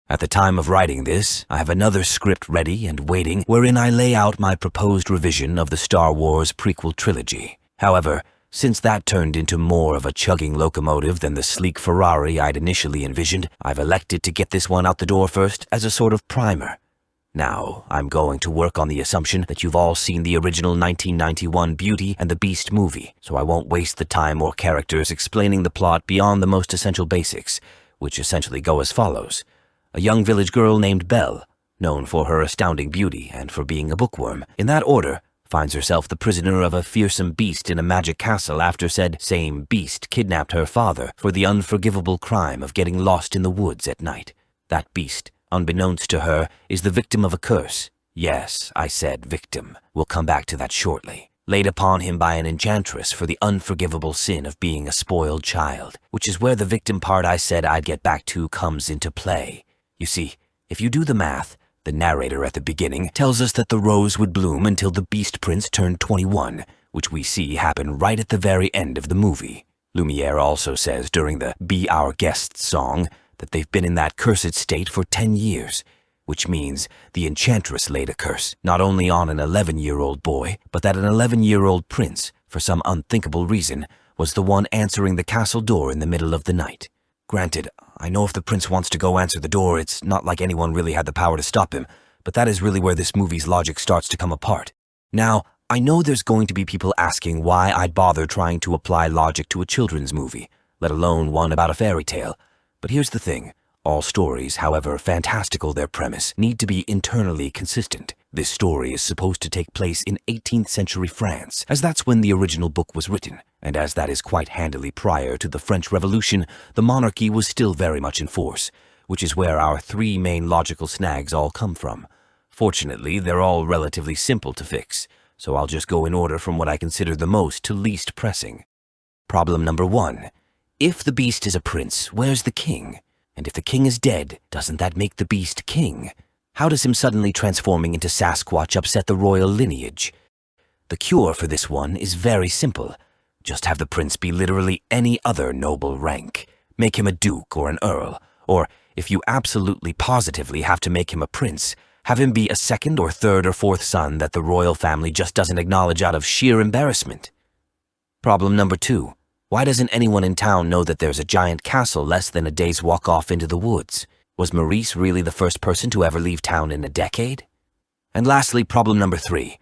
At the time of writing this, I have another script ready and waiting wherein I lay out my proposed revision of the Star Wars prequel trilogy. However, since that turned into more of a chugging locomotive than the sleek Ferrari I'd initially envisioned, I've elected to get this one out the door first as a sort of primer. Now, I'm going to work on the assumption that you've all seen the original 1991 Beauty and the Beast movie, so I won't waste the time or characters explaining the plot beyond the most essential basics, which essentially go as follows. A young village girl named Belle, known for her astounding beauty and for being a bookworm, in that order, finds herself the prisoner of a fearsome beast in a magic castle after said same beast kidnapped her father for the unforgivable crime of getting lost in the woods at night. That beast, unbeknownst to her, is the victim of a curse. Yes, I said victim. We'll come back to that shortly. Laid upon him by an enchantress for the unforgivable sin of being a spoiled child, which is where the victim part I said I'd get back to comes into play. You see, if you do the math, the narrator at the beginning tells us that the rose would bloom until the Beast Prince turned 21, which we see happen right at the very end of the movie. Lumiere also says during the Be Our Guest song that they've been in that cursed state for 10 years, which means the enchantress laid a curse, not only on an 11-year-old boy, but that an 11-year-old prince, for some unthinkable reason, was the one answering the castle door in the middle of the night. Granted, I know if the prince wants to go answer the door, it's not like anyone really had the power to stop him, but that is really where this movie's logic starts to come apart. Now, I know there's going to be people asking why I'd bother trying to apply logic to a children's movie, let alone one about a fairy tale. But here's the thing. All stories, however fantastical their premise, need to be internally consistent. This story is supposed to take place in 18th century France, as that's when the original book was written, and as that is quite handily prior to the French Revolution, the monarchy was still very much in force, which is where our three main logical snags all come from. Fortunately, they're all relatively simple to fix, so I'll just go in order from what I consider the most to least pressing. Problem number 1. If the beast is a prince, where's the king? And if the king is dead, doesn't that make the beast king? How does him suddenly transforming into Sasquatch upset the royal lineage? The cure for this one is very simple. Just have the prince be literally any other noble rank. Make him a duke or an earl. Or, if you absolutely positively have to make him a prince, have him be a second or third or fourth son that the royal family just doesn't acknowledge out of sheer embarrassment. Problem number 2. Why doesn't anyone in town know that there's a giant castle less than a day's walk off into the woods? Was Maurice really the first person to ever leave town in a decade? And lastly, problem number 3.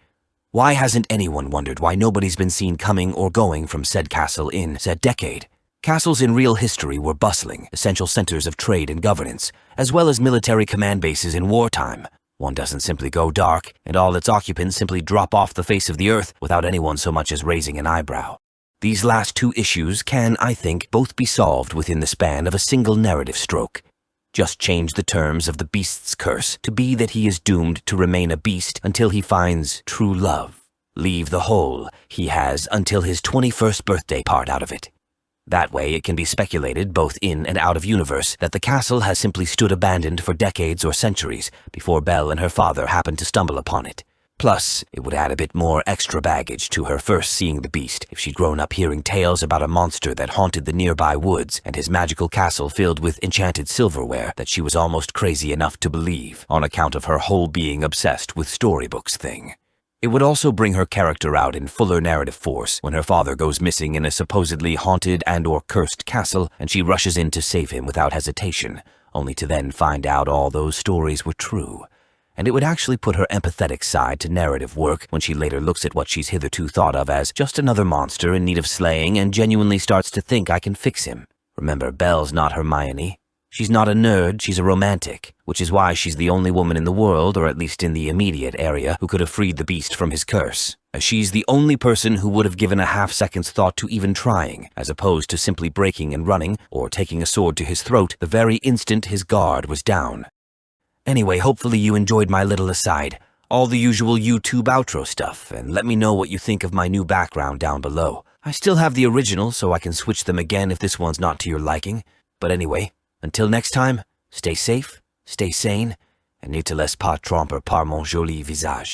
Why hasn't anyone wondered why nobody's been seen coming or going from said castle in said decade? Castles in real history were bustling, essential centers of trade and governance, as well as military command bases in wartime. One doesn't simply go dark, and all its occupants simply drop off the face of the earth without anyone so much as raising an eyebrow. These last two issues can, I think, both be solved within the span of a single narrative stroke. Just change the terms of the beast's curse to be that he is doomed to remain a beast until he finds true love. Leave the whole he has until his 21st birthday part out of it. That way it can be speculated, both in and out of universe, that the castle has simply stood abandoned for decades or centuries before Belle and her father happened to stumble upon it. Plus, it would add a bit more extra baggage to her first seeing the beast if she'd grown up hearing tales about a monster that haunted the nearby woods and his magical castle filled with enchanted silverware that she was almost crazy enough to believe on account of her whole being obsessed with storybooks thing. It would also bring her character out in fuller narrative force when her father goes missing in a supposedly haunted and/or cursed castle and she rushes in to save him without hesitation, only to then find out all those stories were true. And it would actually put her empathetic side to narrative work when she later looks at what she's hitherto thought of as just another monster in need of slaying and genuinely starts to think I can fix him. Remember, Belle's not Hermione. She's not a nerd, she's a romantic, which is why she's the only woman in the world, or at least in the immediate area, who could have freed the beast from his curse. As she's the only person who would have given a half-second's thought to even trying, as opposed to simply breaking and running, or taking a sword to his throat the very instant his guard was down. Anyway, hopefully you enjoyed my little aside, all the usual YouTube outro stuff, and let me know what you think of my new background down below. I still have the original, so I can switch them again if this one's not to your liking. But anyway, until next time, stay safe, stay sane, et ne te laisse pas tromper par mon joli visage.